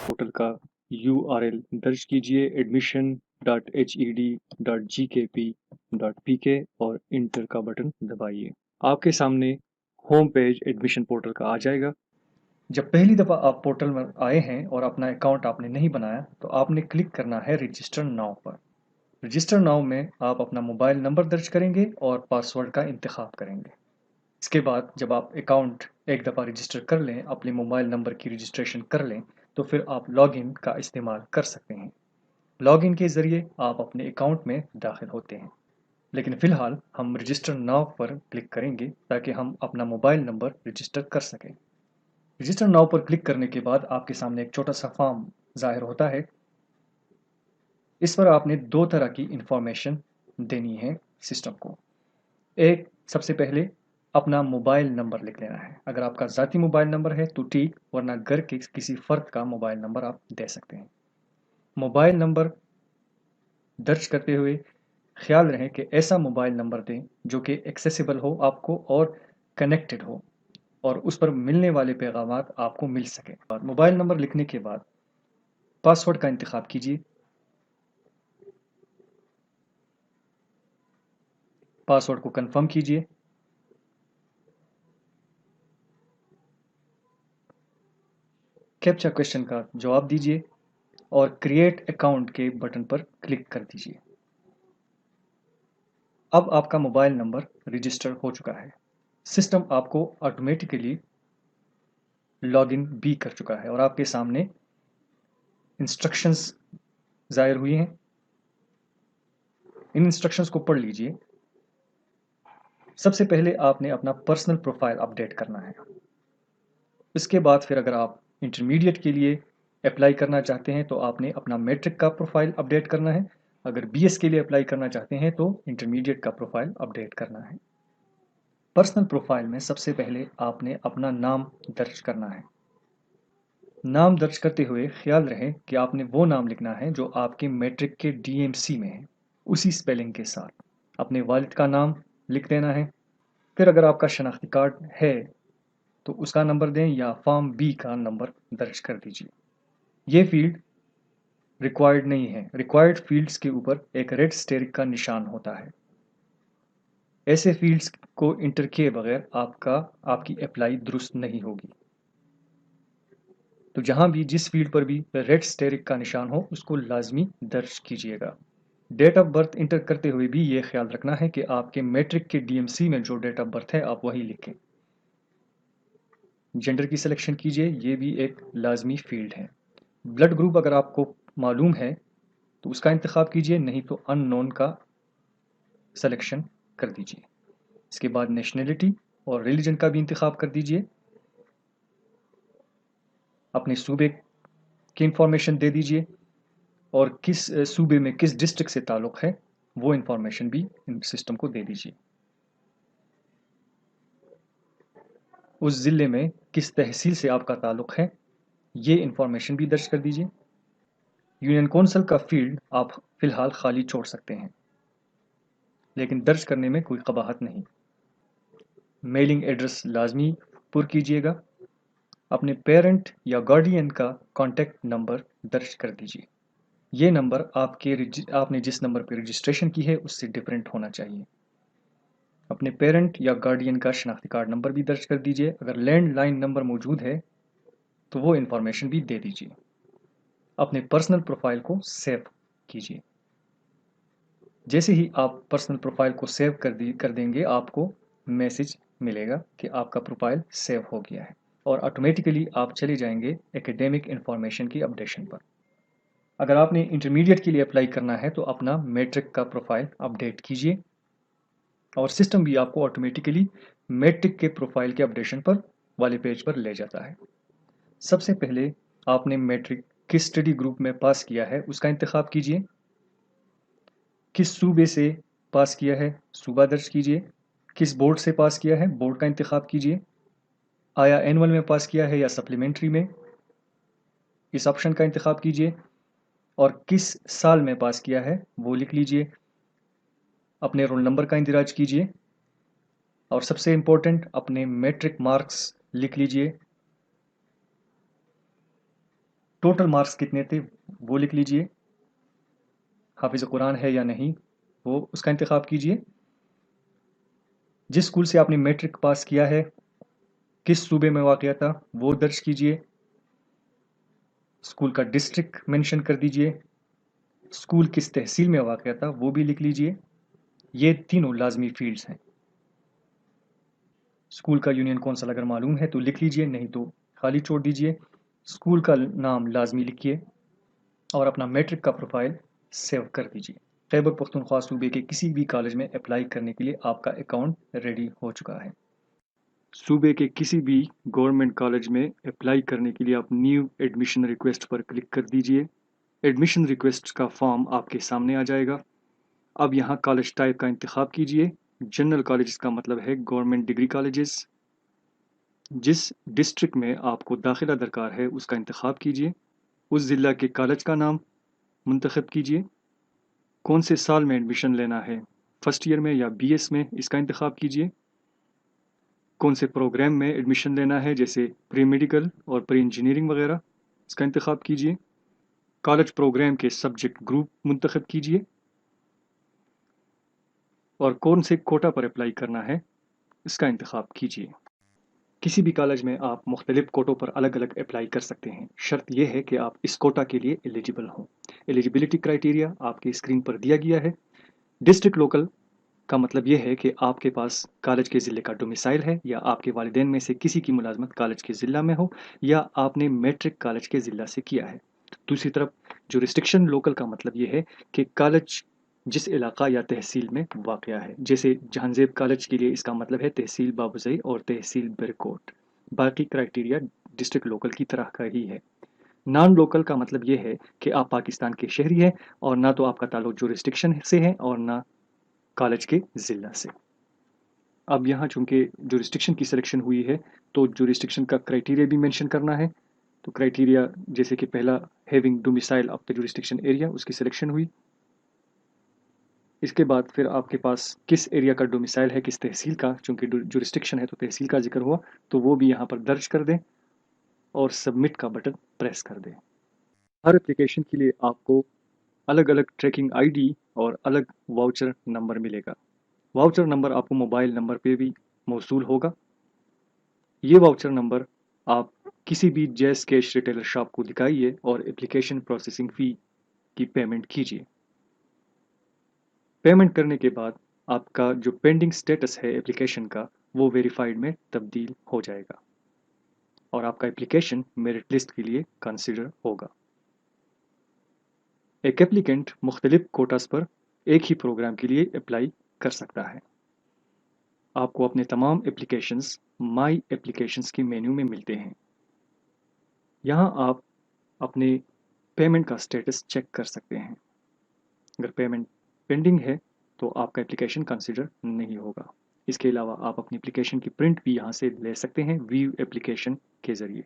Portal का URL दर्ज कीजिए admission.hed.gkp.pk और इंटर का बटन दबाइए। आपके सामने होम पेज एडमिशन पोर्टल का आ जाएगा। जब पहली दफ़ा आप पोर्टल में आए हैं और अपना अकाउंट आपने नहीं बनाया तो आपने क्लिक करना है रजिस्टर नाउ पर। रजिस्टर नाउ में आप अपना मोबाइल नंबर दर्ज करेंगे और पासवर्ड का इंतखाब करेंगे। इसके बाद जब आप अकाउंट एक दफ़ा रजिस्टर कर लें, अपने मोबाइल नंबर की रजिस्ट्रेशन कर लें, तो फिर आप लॉगिन का इस्तेमाल कर सकते हैं। लॉगिन के ज़रिए आप अपने अकाउंट में दाखिल होते हैं। लेकिन फ़िलहाल हम रजिस्टर नाउ पर क्लिक करेंगे ताकि हम अपना मोबाइल नंबर रजिस्टर कर सकें। रजिस्टर नाउ पर क्लिक करने के बाद आपके सामने एक छोटा सा फॉर्म ज़ाहिर होता है। इस पर आपने दो तरह की इंफॉर्मेशन देनी है सिस्टम को। एक, सबसे पहले अपना मोबाइल नंबर लिख लेना है। अगर आपका ज़ाती मोबाइल नंबर है तो ठीक, वरना घर के किसी फ़र्द का मोबाइल नंबर आप दे सकते हैं। मोबाइल नंबर दर्ज करते हुए ख्याल रहे कि ऐसा मोबाइल नंबर दें जो कि एक्सेसिबल हो आपको और कनेक्टेड हो और उस पर मिलने वाले पैगामात आपको मिल सके। मोबाइल नंबर लिखने के बाद पासवर्ड का इंतखाब कीजिए। पासवर्ड को कंफर्म कीजिए। कैप्चा क्वेश्चन का जवाब दीजिए और क्रिएट अकाउंट के बटन पर क्लिक कर दीजिए। अब आपका मोबाइल नंबर रजिस्टर हो चुका है। सिस्टम आपको ऑटोमेटिकली लॉगिन भी कर चुका है और आपके सामने इंस्ट्रक्शंस ज़ाहिर हुई हैं। इन इंस्ट्रक्शंस को पढ़ लीजिए। सबसे पहले आपने अपना पर्सनल प्रोफाइल अपडेट करना है। इसके बाद फिर अगर आप इंटरमीडिएट के लिए अप्लाई करना चाहते हैं तो आपने अपना मैट्रिक का प्रोफाइल अपडेट करना है। अगर BS के लिए अप्लाई करना चाहते हैं तो इंटरमीडिएट का प्रोफाइल अपडेट करना है। पर्सनल प्रोफाइल में सबसे पहले आपने अपना नाम दर्ज करना है। नाम दर्ज करते हुए ख्याल रहे कि आपने वो नाम लिखना है जो आपके मैट्रिक के DMC में है, उसी स्पेलिंग के साथ। अपने वालिद का नाम लिख देना है। फिर अगर आपका शनाख्ती कार्ड है तो उसका नंबर दें या फॉर्म B का नंबर दर्ज कर दीजिए। ये फील्ड रिक्वायर्ड नहीं है। रिक्वायर्ड फील्ड्स के ऊपर एक रेड स्टेरिक का निशान होता है। ऐसे फील्ड्स को इंटर किए बगैर आपकी अप्लाई दुरुस्त नहीं होगी। तो जहां भी जिस फील्ड पर भी रेड स्टेरिक का निशान हो उसको लाजमी दर्ज कीजिएगा। डेट ऑफ बर्थ इंटर करते हुए भी ये ख्याल रखना है कि आपके मैट्रिक के DMC में जो डेट ऑफ बर्थ है आप वही लिखें। जेंडर की सिलेक्शन कीजिए, ये भी एक लाजमी फील्ड है। ब्लड ग्रुप अगर आपको मालूम है तो उसका इंतखाब कीजिए, नहीं तो अननोन का सिलेक्शन कर दीजिए। इसके बाद नेशनलिटी और रिलीजन का भी इंतखाब कर दीजिए। अपने सूबे की इंफॉर्मेशन दे दीजिए और किस सूबे में किस डिस्ट्रिक्ट से ताल्लुक़ है वो इंफॉर्मेशन भी सिस्टम को दे दीजिए। उस ज़िले में किस तहसील से आपका ताल्लुक़ है ये इंफॉर्मेशन भी दर्ज कर दीजिए। यूनियन कौंसिल का फील्ड आप फ़िलहाल खाली छोड़ सकते हैं, लेकिन दर्ज करने में कोई कबाहत नहीं। मेलिंग एड्रेस लाजमी पुर कीजिएगा। अपने पेरेंट या गार्डियन का कॉन्टैक्ट नंबर दर्ज कर दीजिए। ये नंबर आपने जिस नंबर पर रजिस्ट्रेशन की है उससे डिफरेंट होना चाहिए। अपने पेरेंट या गार्डियन का शनाख्ती कार्ड नंबर भी दर्ज कर दीजिए। अगर लैंडलाइन नंबर मौजूद है तो वो इंफॉर्मेशन भी दे दीजिए। अपने पर्सनल प्रोफाइल को सेव कीजिए। जैसे ही आप पर्सनल प्रोफाइल को सेव कर देंगे आपको मैसेज मिलेगा कि आपका प्रोफाइल सेव हो गया है और ऑटोमेटिकली आप चले जाएंगे एकेडमिक इंफॉर्मेशन की अपडेशन पर। अगर आपने इंटरमीडिएट के लिए अप्लाई करना है तो अपना मैट्रिक का प्रोफाइल अपडेट कीजिए और सिस्टम भी आपको ऑटोमेटिकली मैट्रिक के प्रोफाइल के अपडेशन पर वाले पेज पर ले जाता है। सबसे पहले आपने मैट्रिक किस स्टडी ग्रुप में पास किया है उसका इंतखाब कीजिए। किस सूबे से पास किया है सूबा दर्ज कीजिए। किस बोर्ड से पास किया है बोर्ड का इंतखाब कीजिए। आया एनुअल में पास किया है या सप्लीमेंट्री में, इस ऑप्शन का इंतखाब कीजिए और किस साल में पास किया है वो लिख लीजिए। अपने रोल नंबर का इंदराज कीजिए और सबसे इम्पोर्टेंट अपने मैट्रिक मार्क्स लिख लीजिए। टोटल मार्क्स कितने थे वो लिख लीजिए। हाफिज़ कुरान है या नहीं वो उसका इंतखाब कीजिए। जिस स्कूल से आपने मैट्रिक पास किया है किस सूबे में वाक़या था वो दर्ज कीजिए। स्कूल का डिस्ट्रिक्ट मेंशन कर दीजिए। स्कूल किस तहसील में वाक़या था वो भी लिख लीजिए। ये तीनों लाजमी फील्ड्स हैं। स्कूल का यूनियन कौंसिल अगर मालूम है तो लिख लीजिए, नहीं तो खाली छोड़ दीजिए। स्कूल का नाम लाजमी लिखिए और अपना मैट्रिक का प्रोफाइल सेव कर दीजिए। खैबर पख्तूनख्वा सूबे के किसी भी कॉलेज में अप्लाई करने के लिए आपका अकाउंट रेडी हो चुका है। सूबे के किसी भी गवर्नमेंट कॉलेज में अप्लाई करने के लिए आप न्यू एडमिशन रिक्वेस्ट पर क्लिक कर दीजिए। एडमिशन रिक्वेस्ट का फॉर्म आपके सामने आ जाएगा। अब यहाँ कॉलेज टाइप का इंतखाब कीजिए। जनरल कॉलेज का मतलब है गवर्नमेंट डिग्री कॉलेजेस। जिस डिस्ट्रिक्ट में आपको दाखिला दरकार है उसका इंतखाब कीजिए। उस ज़िला के कॉलेज का नाम मुंतखब कीजिए। कौन से साल में एडमिशन लेना है, फर्स्ट ईयर में या बीएस में, इसका इंतखाब कीजिए। कौन से प्रोग्राम में एडमिशन लेना है जैसे प्री मेडिकल और प्री इंजीनियरिंग वगैरह, इसका इंतखाब कीजिए। कॉलेज प्रोग्राम के सब्जेक्ट ग्रुप मुंतखब कीजिए और कौन से कोटा पर अप्लाई करना है इसका इंतखाब कीजिए। किसी भी कॉलेज में आप मुख्तलिफ कोटों पर अलग अलग अप्लाई कर सकते हैं। शर्त यह है कि आप इस कोटा के लिए एलिजिबल हों। एलिजिबिलिटी क्राइटेरिया आपकी स्क्रीन पर दिया गया है। डिस्ट्रिक्ट लोकल का मतलब यह है कि आपके पास कॉलेज के ज़िले का डोमिसाइल है या आपके वालिदैन में से किसी की मुलाजमत कॉलेज के ज़िला में हो या आपने मैट्रिक कॉलेज के ज़िला से किया है। दूसरी तरफ जुरिस्डिक्शन लोकल का मतलब यह है कि कॉलेज जिस इलाका या तहसील में वाक़या है। जैसे जहांजेब कॉलेज के लिए इसका मतलब है तहसील बाबूज़ई और तहसील बरकोट। बाकी क्राइटेरिया डिस्ट्रिक्ट लोकल की तरह का ही है। नॉन लोकल का मतलब ये है कि आप पाकिस्तान के शहरी हैं और ना तो आपका ताल्लुक जुरिस्डिक्शन से है और ना कॉलेज के ज़िला से। अब यहाँ चूँकि जुरिस्डिक्शन की सिलेक्शन हुई है तो जुरिस्डिक्शन का क्राइटेरिया भी मेंशन करना है। तो क्राइटेरिया जैसे कि पहला having domicile of the jurisdiction area, उसकी सिलेक्शन हुई। इसके बाद फिर आपके पास किस एरिया का डोमिसाइल है, किस तहसील का, चूँकि जुरिस्डिक्शन है तो तहसील का ज़िक्र हुआ, तो वो भी यहाँ पर दर्ज कर दें और सबमिट का बटन प्रेस कर दें। हर एप्लीकेशन के लिए आपको अलग-अलग ट्रैकिंग आईडी और अलग वाउचर नंबर मिलेगा। वाउचर नंबर आपको मोबाइल नंबर पे भी मौसूल होगा। ये वाउचर नंबर आप किसी भी जैज़ कैश रिटेलर शॉप को दिखाइए और एप्लीकेशन प्रोसेसिंग फ़ी की पेमेंट कीजिए। पेमेंट करने के बाद आपका जो पेंडिंग स्टेटस है एप्लीकेशन का वो वेरीफाइड में तब्दील हो जाएगा और आपका एप्लीकेशन मेरिट लिस्ट के लिए कंसिडर होगा। एक एप्लीकेंट मुख्तलिफ कोटास पर एक ही प्रोग्राम के लिए अप्लाई कर सकता है। आपको अपने तमाम एप्लीकेशंस माई एप्लीकेशंस के मेन्यू में मिलते हैं। यहाँ आप अपने पेमेंट का स्टेटस चेक कर सकते हैं। अगर पेमेंट पेंडिंग है तो आपका एप्लीकेशन कंसिडर नहीं होगा। इसके अलावा आप अपनी एप्लीकेशन की प्रिंट भी यहाँ से ले सकते हैं व्यू एप्लीकेशन के ज़रिए।